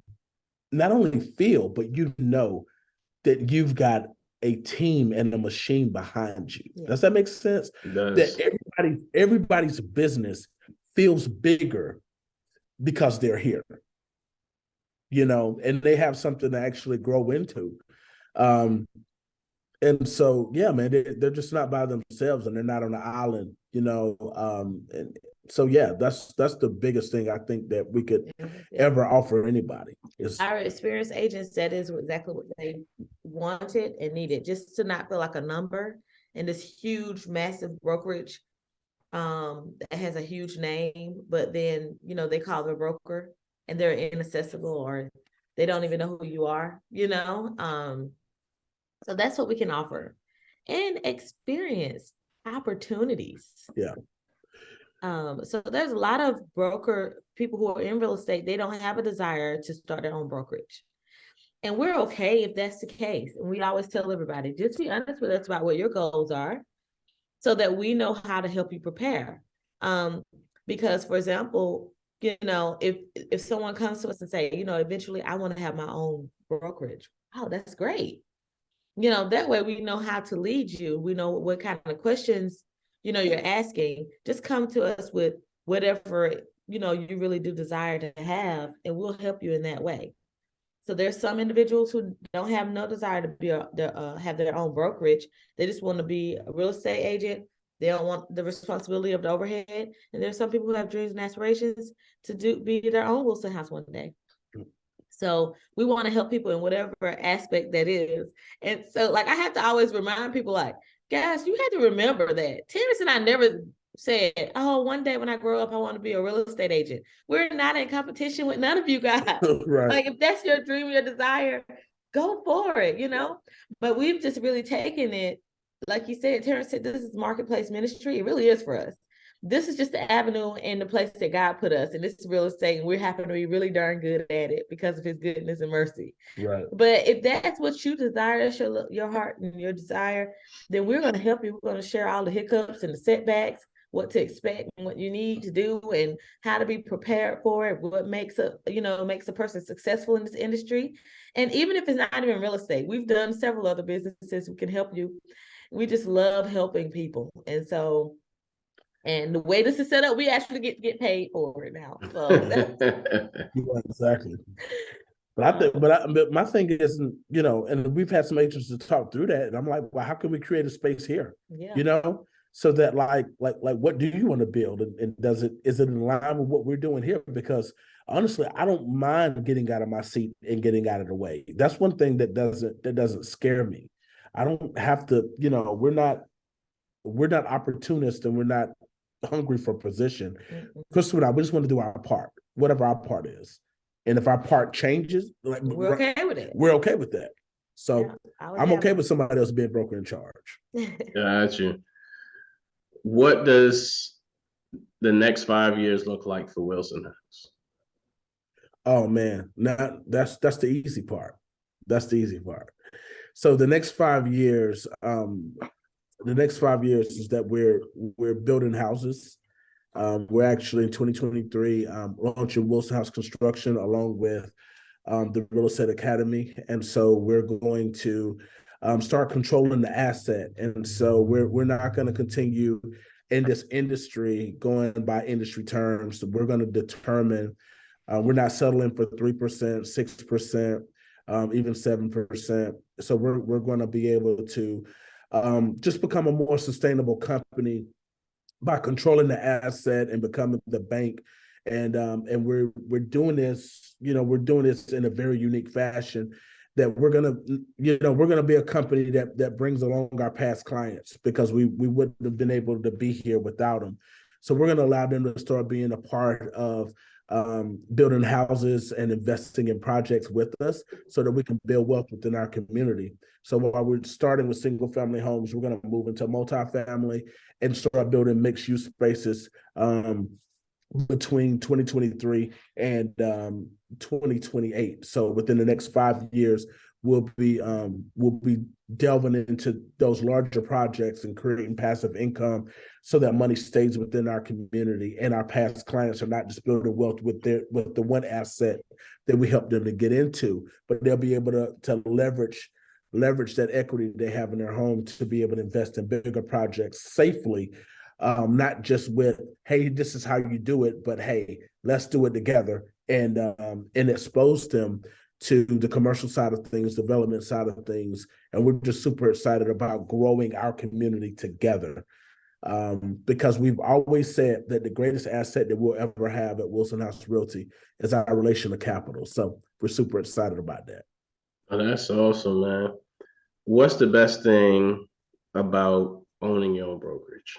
not only feel, but that you've got a team and a machine behind you. Yeah. Does that make sense? It does. That everybody's business feels bigger because they're here, and they have something to actually grow into. And so, yeah, man, they're just not by themselves, and they're not on the island, and so, yeah, that's the biggest thing I think that we could ever offer anybody is Our experienced agents, that is exactly what they wanted and needed, just to not feel like a number in this huge, massive brokerage that has a huge name, but then, they call the broker and they're inaccessible, or they don't even know who you are, so that's what we can offer. And experience opportunities. Yeah. So there's a lot of broker people who are in real estate, they don't have a desire to start their own brokerage. And we're okay if that's the case. And we always tell everybody, just be honest with us about what your goals are so that we know how to help you prepare. Because, for example, if someone comes to us and say, eventually I want to have my own brokerage. Oh, that's great. That way we know how to lead you. We know what kind of questions, you're asking. Just come to us with whatever, you really do desire to have, and we'll help you in that way. So there's some individuals who don't have no desire to be have their own brokerage. They just want to be a real estate agent. They don't want the responsibility of the overhead. And there's some people who have dreams and aspirations to be their own Wilson House one day. So we want to help people in whatever aspect that is. And so, I have to always remind people, guys, you have to remember that Terrence and I never said, oh, one day when I grow up, I want to be a real estate agent. We're not in competition with none of you guys. right. If that's your dream, your desire, go for it, But we've just really taken it, like you said, Terrence said, this is marketplace ministry. It really is for us. This is just the avenue and the place that God put us, and this is real estate, and we happen to be really darn good at it because of his goodness and mercy. Right. But if that's what you desire, that's your heart and your desire, then we're going to help you. We're going to share all the hiccups and the setbacks, what to expect and what you need to do, and how to be prepared for it, what makes a person successful in this industry. And even if it's not even real estate, we've done several other businesses. We can help you. We just love helping people. And the way this is set up, we actually get paid for it now. So exactly. But my thing is, and we've had some agents to talk through that, and I'm like, well, how can we create a space here? Yeah. So that like what do you want to build, and is it in line with what we're doing here? Because honestly, I don't mind getting out of my seat and getting out of the way. That's one thing that doesn't scare me. I don't have to, we're not opportunists, and we're not hungry for position. Crystal and I, we just want to do our part, whatever our part is. And if our part changes, we're okay with it. We're okay with that. So yeah, I'm okay with somebody else being broker in charge. Got you. What does the next 5 years look like for Wilson House? Oh man, now that's the easy part. That's the easy part. So the next 5 years, is that we're building houses. We're actually in 2023 launching Wilson House Construction along with the Real Estate Academy, and so we're going to start controlling the asset. And so we're not going to continue in this industry going by industry terms. So we're going to determine. We're not settling for 3%, 6%, even 7%. So we're going to be able to just become a more sustainable company by controlling the asset and becoming the bank. And we're doing this, we're doing this in a very unique fashion that we're gonna be a company that brings along our past clients, because we wouldn't have been able to be here without them. So we're gonna allow them to start being a part of building houses and investing in projects with us so that we can build wealth within our community. So while we're starting with single family homes, we're going to move into multifamily and start building mixed use spaces between 2023 and 2028. So within the next 5 years, we'll be delving into those larger projects and creating passive income so that money stays within our community, and our past clients are not just building wealth with the one asset that we help them to get into, but they'll be able to leverage that equity they have in their home to be able to invest in bigger projects safely. Not just with, hey, this is how you do it, but hey, let's do it together, and expose them to the commercial side of things, development side of things. And we're just super excited about growing our community together. Because we've always said that the greatest asset that we'll ever have at Wilson House Realty is our relational capital. So we're super excited about that. Oh, that's awesome, man. What's the best thing about owning your own brokerage?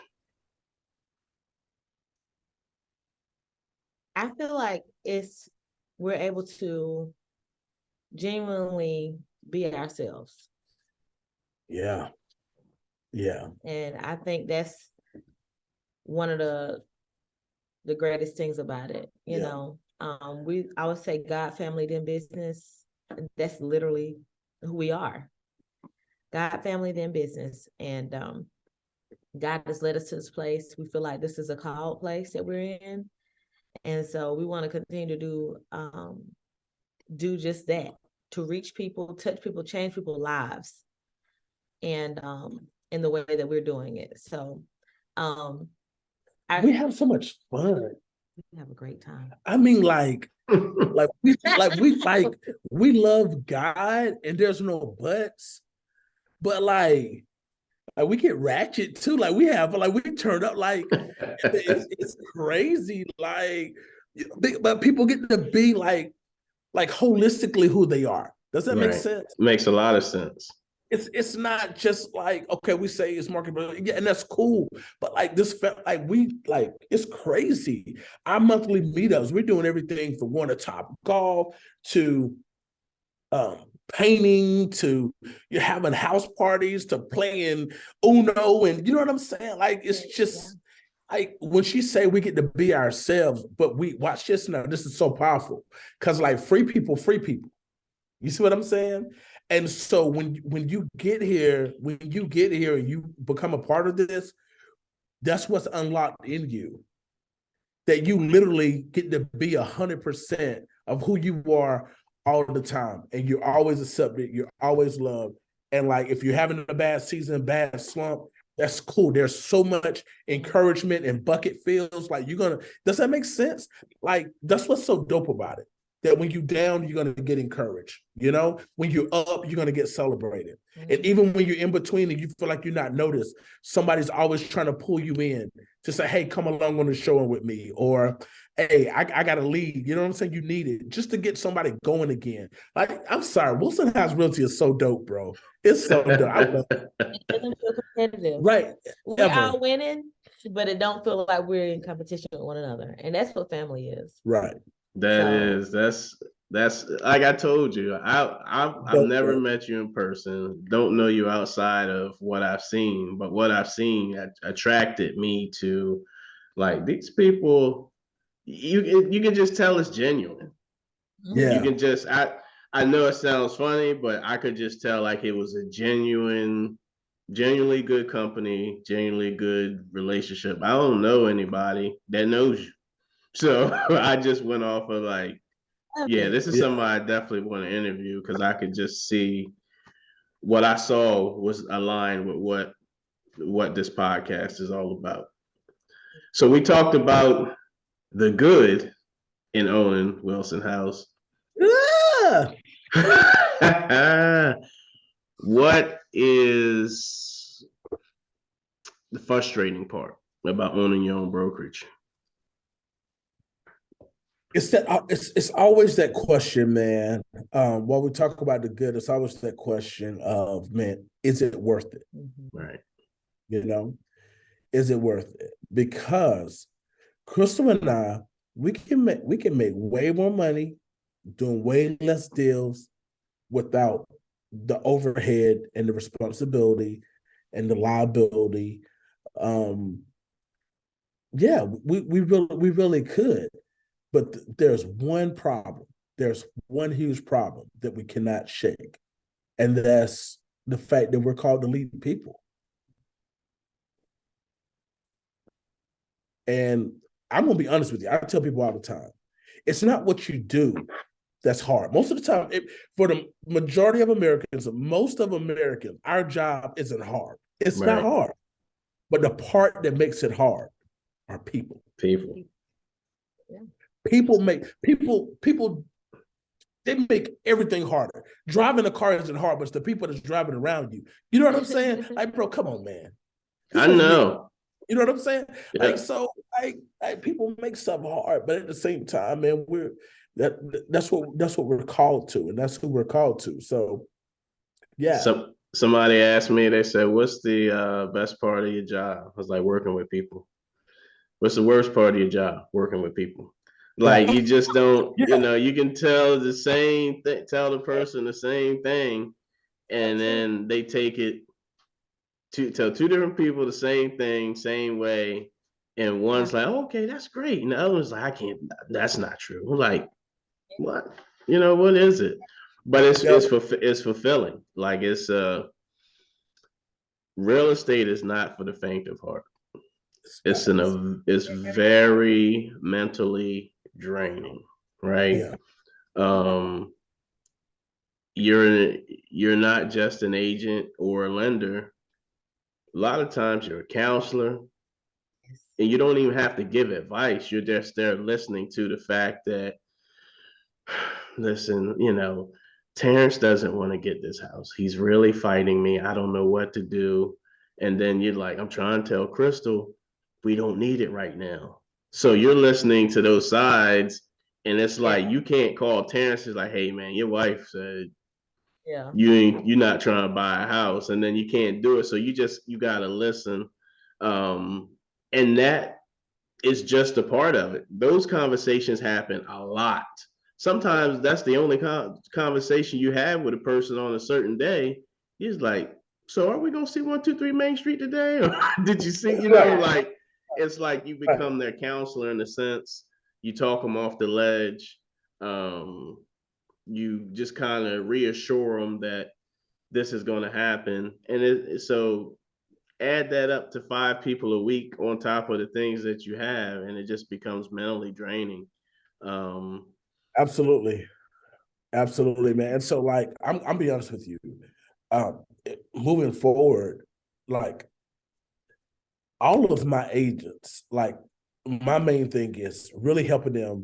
I feel like we're able to genuinely be ourselves. Yeah. Yeah. And I think that's one of the greatest things about it. You know, I would say God, family, then business. That's literally who we are. God, family, then business. And God has led us to this place. We feel like this is a called place that we're in. And so we want to continue to do just that, to reach people, touch people, change people's lives. And in the way that we're doing it. So we have so much fun. We have a great time. I mean, we love God, and there's no buts. But like we get ratchet too. Like we turn up. Like it's crazy. Like, but people get to be like holistically who they are. Does that make sense? Makes a lot of sense. It's not just like, okay, we say it's market, yeah, and that's cool. But like this, it's crazy. Our monthly meetups, we're doing everything from going to Top Golf to painting to you're having house parties to playing Uno, and you know what I'm saying? Like it's just like when she say we get to be ourselves, but we watch this now. This is so powerful because like free people. You see what I'm saying? And so when you get here and you become a part of this, that's what's unlocked in you. That you literally get to be 100% of who you are all the time. And you're always accepted, you're always loved. And like if you're having a bad season, bad slump, that's cool. There's so much encouragement and bucket fills. Like does that make sense? Like that's what's so dope about it. That when you're down, you're going to get encouraged. You know, when you're up, you're going to get celebrated. Mm-hmm. And even when you're in between and you feel like you're not noticed, somebody's always trying to pull you in to say, hey, come along on the show with me. Or, hey, I got to leave. You know what I'm saying? You need it just to get somebody going again. Like, I'm sorry. Wilson House Realty is so dope, bro. It's so dope. I love it. It doesn't feel competitive. Right. We're all winning, but it don't feel like we're in competition with one another. And that's what family is. Right. That's like I told you, I've never met you in person, don't know you outside of what I've seen, but what I've seen attracted me to like these people. You can just tell it's genuine. Yeah, you can just I know it sounds funny, but I could just tell like it was a genuinely good company, genuinely good relationship. I don't know anybody that knows you. So I just went off of like, yeah, this is somebody I definitely want to interview because I could just see what I saw was aligned with what this podcast is all about. So we talked about the good in owning Wilson House. What is the frustrating part about owning your own brokerage? It's always that question, man. While we talk about the good, it's always that question of, man, is it worth it? Right. You know, is it worth it? Because Crystal and I, we can make way more money doing way less deals without the overhead and the responsibility and the liability. Yeah, we really could. But there's one problem. There's one huge problem that we cannot shake. And that's the fact that we're called to lead people. And I'm going to be honest with you. I tell people all the time, it's not what you do that's hard. Most of the time, for the majority of Americans, most of Americans, our job isn't hard. It's not hard. But the part that makes it hard are people. People. Yeah. People They make everything harder. Driving a car isn't hard, but it's the people that's driving around you. You know what I'm saying? Like, bro, come on, man. I know. You know what I'm saying? Yeah. Like, so people make stuff hard, but at the same time, man, that's what we're called to, and that's who we're called to. So yeah. Somebody asked me, they said, what's the best part of your job? I was like, working with people. What's the worst part of your job? Working with people. Like, you just don't, you can tell the same thing, tell the person the same thing, and then they take it to tell two different people the same thing, same way. And one's like, oh, okay, that's great. And the other one's like, I can't, that's not true. We're like, what? What is it? But it's fulfilling. Like, it's real estate is not for the faint of heart. It's very mentally draining, right? Yeah. You're not just an agent or a lender. A lot of times you're a counselor, and you don't even have to give advice. You're just there listening to the fact that, listen, Terrence doesn't want to get this house. He's really fighting me. I don't know what to do. And then you're like, I'm trying to tell Crystal, we don't need it right now. So you're listening to those sides, and it's like, you can't call Terrence. It's like, hey man, your wife said, you're not trying to buy a house, and then you can't do it. So you gotta listen. And that is just a part of it. Those conversations happen a lot. Sometimes that's the only conversation you have with a person on a certain day. He's like, so are we gonna see 123 Main Street today? Or did you see, like, it's like you become their counselor in a sense. You talk them off the ledge. You just kind of reassure them that this is going to happen. And so add that up to 5 people a week on top of the things that you have, and it just becomes mentally draining. Absolutely, man. And so, like, I'm be honest with you. Moving forward, like, all of my agents, like, my main thing is really helping them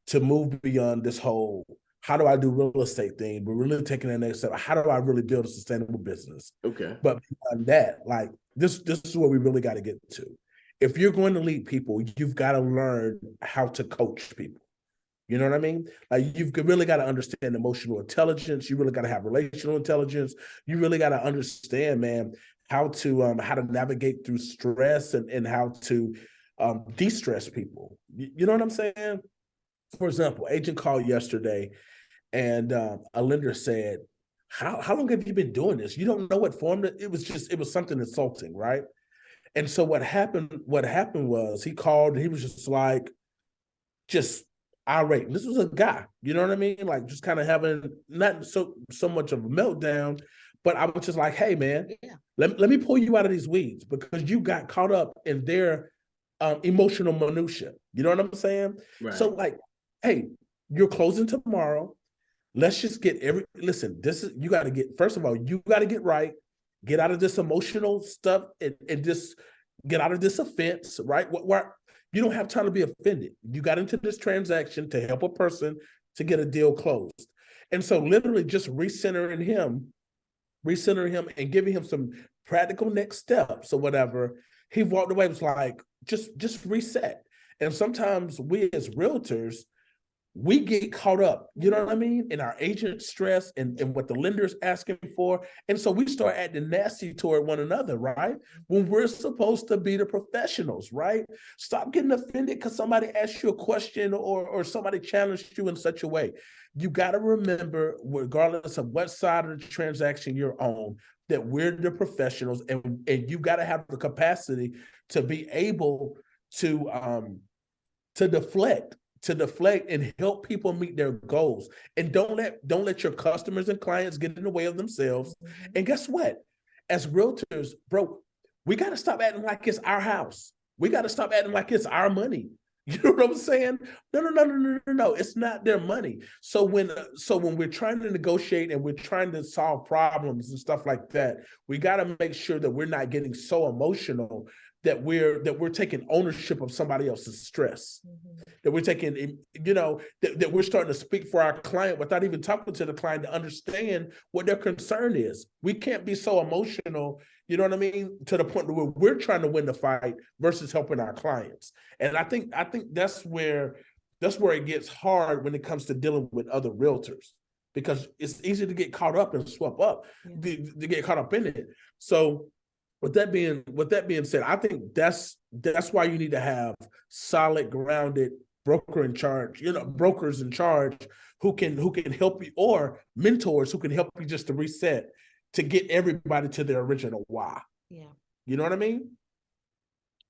to move beyond this whole how do I do real estate thing, but really taking the next step. How do I really build a sustainable business? Okay. But beyond that, like, this is what we really got to get to. If you're going to lead people, you've got to learn how to coach people. You know what I mean? Like, you've really got to understand emotional intelligence. You really got to have relational intelligence. You really got to understand, man, how to navigate through stress and how to de-stress people. You know what I'm saying? For example, agent called yesterday, and a lender said, how long have you been doing this? You don't know what form it was something insulting, right? And so what happened was he called and he was just like, just irate. And this was a guy, you know what I mean? Like, just kind of having not so much of a meltdown, but I was just like, hey man, let me pull you out of these weeds because you got caught up in their emotional minutia. You know what I'm saying? Right. So, like, hey, you're closing tomorrow. Let's just get you got to get, first of all, you got to get right, get out of this emotional stuff and just get out of this offense, right? Where you don't have time to be offended. You got into this transaction to help a person to get a deal closed. And so literally just recentering him and giving him some practical next steps or whatever, he walked away, was like, just reset. And sometimes we as realtors, we get caught up, you know what I mean, in our agent stress and what the lender's asking for. And so we start acting nasty toward one another, right? When we're supposed to be the professionals, right? Stop getting offended because somebody asked you a question or somebody challenged you in such a way. You got to remember, regardless of what side of the transaction you're on, that we're the professionals, and you got to have the capacity to be able to deflect and help people meet their goals. And don't let your customers and clients get in the way of themselves. And guess what? As realtors, bro, we got to stop acting like it's our house. We got to stop acting like it's our money. You know what I'm saying? No. It's not their money. So when we're trying to negotiate and we're trying to solve problems and stuff like that, we got to make sure that we're not getting so emotional that we're taking ownership of somebody else's stress. Mhm. That we're taking, that we're starting to speak for our client without even talking to the client to understand what their concern is. We can't be so emotional, you know what I mean, to the point where we're trying to win the fight versus helping our clients. And I think that's where it gets hard when it comes to dealing with other realtors, because it's easy to get caught up and swept up, to get caught up in it. So with that being said, I think that's why you need to have solid, grounded brokers in charge who can help you, or mentors who can help you just to reset, to get everybody to their original why. Yeah. You know what I mean?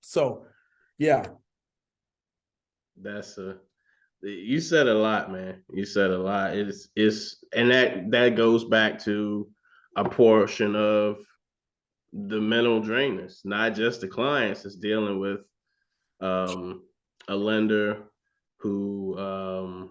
So, yeah. You said a lot, man. You said a lot. And that goes back to a portion of the mental drainers, not just the clients. It's dealing with a lender who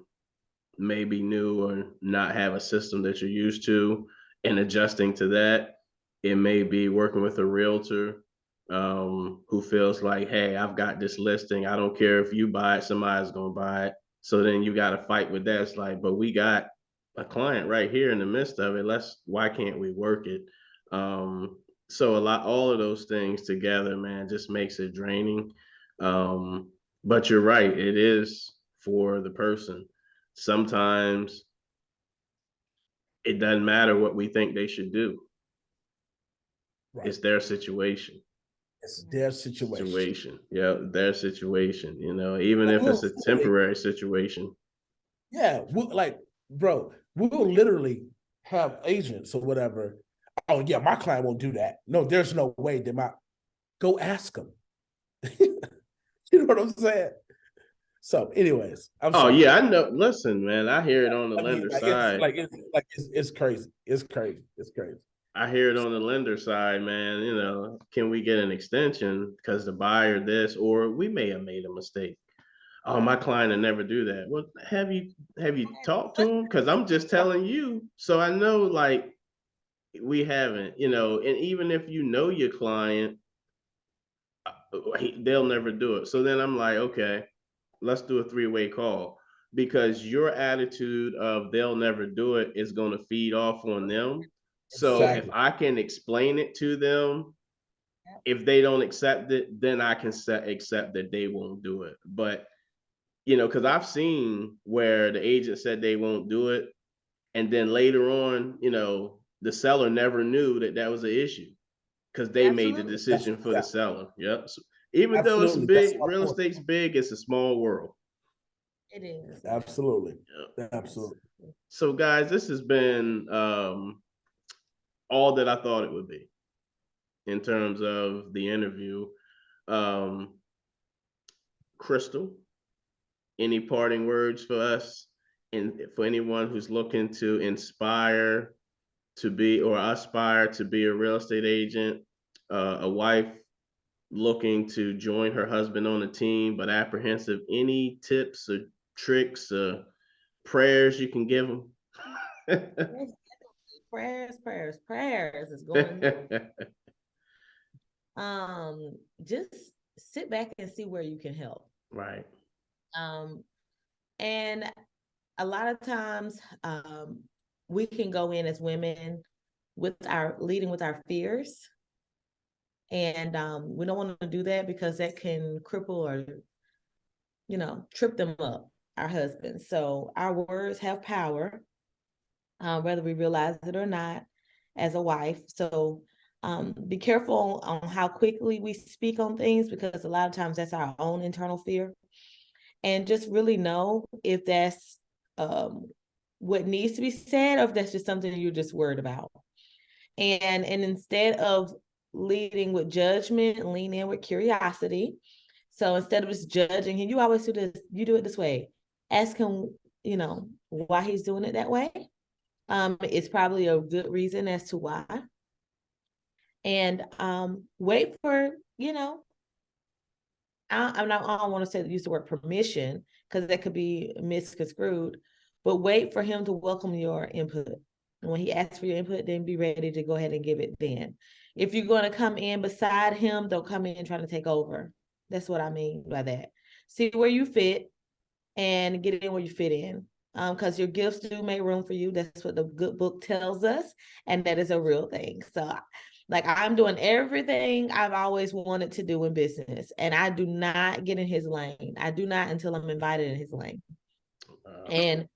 may be new or not have a system that you're used to, and adjusting to that. It may be working with a realtor who feels like, hey, I've got this listing. I don't care if you buy it, somebody's going to buy it. So then you got to fight with that. It's like, but we got a client right here in the midst of it. Why can't we work it? So all of those things together, man, just makes it draining. But you're right. It is for the person. Sometimes it doesn't matter what we think they should do. Right. It's their situation. It's their situation. Yeah, their situation, even if it's a temporary situation. Yeah, bro, we'll literally have agents or whatever. Oh yeah, my client won't do that. No, there's no way that go ask them. You know what I'm saying? So, anyways, I'm sorry. Yeah, I know. Listen, man, I hear it on the lender side. It's crazy. It's crazy. It's crazy. I hear it on the lender side, man. Can we get an extension because the buyer this, or we may have made a mistake. Oh, my client will never do that. Well, have you talked to him? Because I'm just telling you. So I know, like, we haven't, and even if you know your client, they'll never do it. So then I'm like, okay, let's do a 3-way call, because your attitude of they'll never do it is going to feed off on them. So if I can explain it to them, if they don't accept it, then I can accept that they won't do it. But, because I've seen where the agent said they won't do it, and then later on, the seller never knew that was an issue, because they made the decision for the seller. Yep. So even though it's big, real estate's big, it's a small world. It is. Absolutely. Yep. Absolutely. So guys, this has been all that I thought it would be in terms of the interview. Crystal, any parting words for us, and for anyone who's looking to aspire to be a real estate agent, a wife looking to join her husband on the team but apprehensive? Any tips or tricks or prayers you can give them? Prayers is going just sit back and see where you can help. Right. And a lot of times we can go in as women leading with our fears. And we don't want to do that, because that can cripple or, trip them up, our husbands. So our words have power, whether we realize it or not, as a wife. So be careful on how quickly we speak on things, because a lot of times that's our own internal fear. And just really know if that's what needs to be said, or if that's just something you're just worried about. And instead of leading with judgment, lean in with curiosity. So instead of just judging him, you always do this, you do it this way. Ask him, why he's doing it that way. It's probably a good reason as to why. And wait for, I don't want to say use the word permission because that could be misconstrued, but wait for him to welcome your input. And when he asks for your input, then be ready to go ahead and give it then. If you're going to come in beside him, don't come in trying to take over. That's what I mean by that. See where you fit and get in where you fit in. Because your gifts do make room for you. That's what the good book tells us, and that is a real thing. So, like, I'm doing everything I've always wanted to do in business, and I do not get in his lane. I do not until I'm invited in his lane. And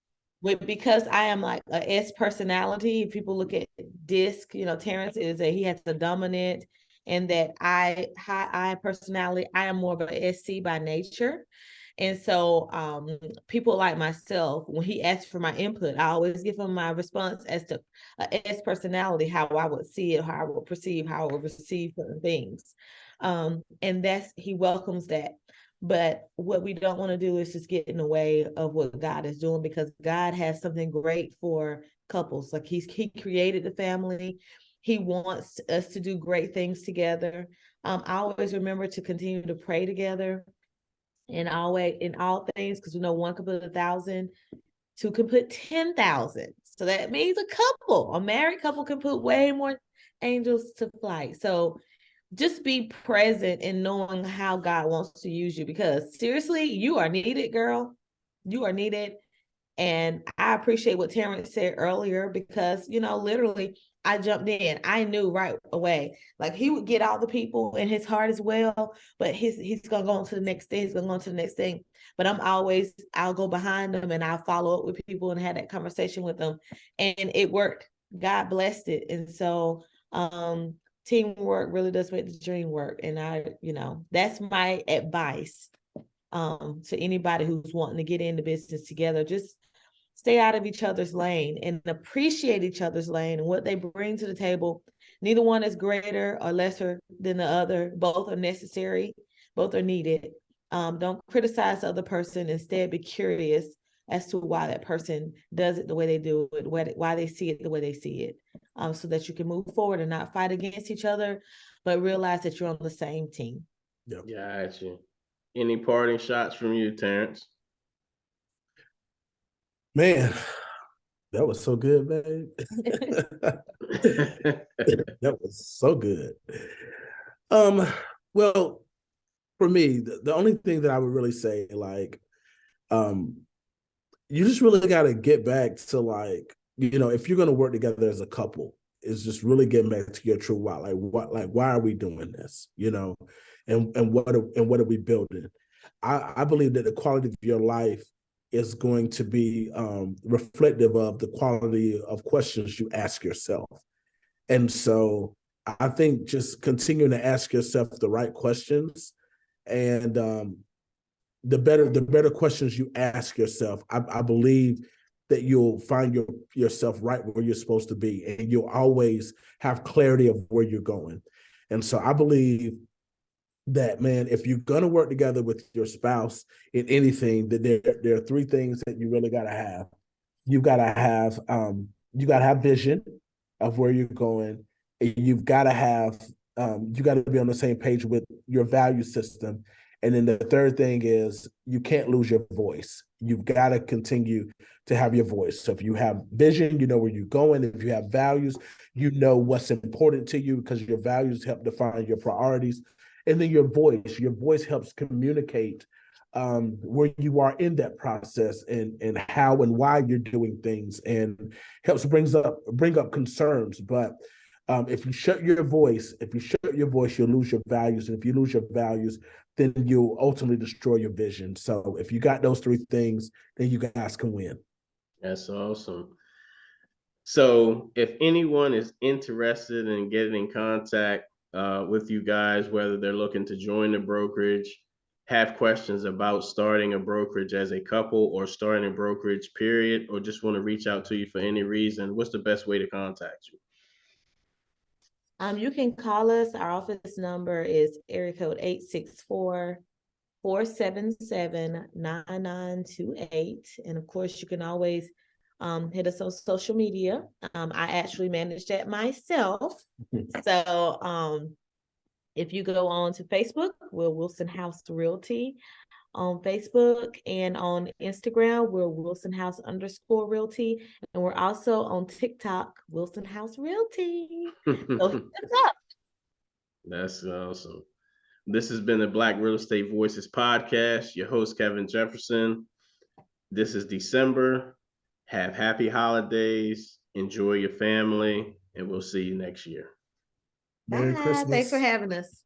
because I am like a S personality, if people look at DISC, Terrence he has a dominant, and that high I personality, I am more of a SC by nature. And so people like myself, when he asks for my input, I always give him my response as to S personality, how I would see it, how I would perceive, how I would receive certain things. And he welcomes that. But what we don't want to do is just get in the way of what God is doing, because God has something great for couples. Like he created the family. He wants us to do great things together. I always remember to continue to pray together and always in all things, because we know one can put 1,000, two can put 10,000. So that means a married couple can put way more angels to flight. So just be present in knowing how God wants to use you, because seriously, you are needed, girl. You are needed. And I appreciate what Terrence said earlier, because, literally, I jumped in. I knew right away, like he would get all the people in his heart as well, but he's going to go on to the next thing. He's going to go on to the next thing. But I'll go behind them and I'll follow up with people and have that conversation with them. And it worked. God blessed it. And so, teamwork really does make the dream work. And that's my advice to anybody who's wanting to get into business together. Just stay out of each other's lane and appreciate each other's lane and what they bring to the table. Neither one is greater or lesser than the other. Both are necessary. Both are needed. Don't criticize the other person. Instead, be curious as to why that person does it the way they do it, why they see it the way they see it, so that you can move forward and not fight against each other, but realize that you're on the same team. Yep. Yeah, got you. Any parting shots from you, Terrence? Man, that was so good, man. That was so good. Well, for me, the only thing that I would really say, like, you just really got to get back to, like, if you're going to work together as a couple, is just really getting back to your true why. Why are we doing this? And what are we building? I believe that the quality of your life is going to be reflective of the quality of questions you ask yourself. And so I think just continuing to ask yourself the right questions, and the better questions you ask yourself, I believe that you'll find yourself right where you're supposed to be, and you'll always have clarity of where you're going. And so I believe that, man, if you're going to work together with your spouse in anything, that there are three things that you really got to have. You got to have vision of where you're going, and you've got to have you got to be on the same page with your value system. And then the third thing is you can't lose your voice. You've got to continue to have your voice. So if you have vision, you know where you're going. If you have values, you know what's important to you, because your values help define your priorities. And then your voice helps communicate where you are in that process, and how and why you're doing things, and helps bring up concerns. But if you shut your voice, you'll lose your values. And if you lose your values, then you'll ultimately destroy your vision. So if you got those three things, then you guys can win. That's awesome. So if anyone is interested in getting in contact with you guys, whether they're looking to join the brokerage, have questions about starting a brokerage as a couple, or starting a brokerage period, or just want to reach out to you for any reason, what's the best way to contact you? You can call us. Our office number is area code 864-477-9928. And of course, you can always hit us on social media. I actually manage that myself. So If you go on to Facebook, we're Wilson House Realty on Facebook, and on Instagram, we're Wilson_House_Realty. And we're also on TikTok, Wilson House Realty. So hit us up. That's awesome. This has been the Black Real Estate Voices podcast. Your host, Kevin Jefferson. This is December. Have happy holidays. Enjoy your family, and we'll see you next year. Merry Bye. Christmas. Thanks for having us.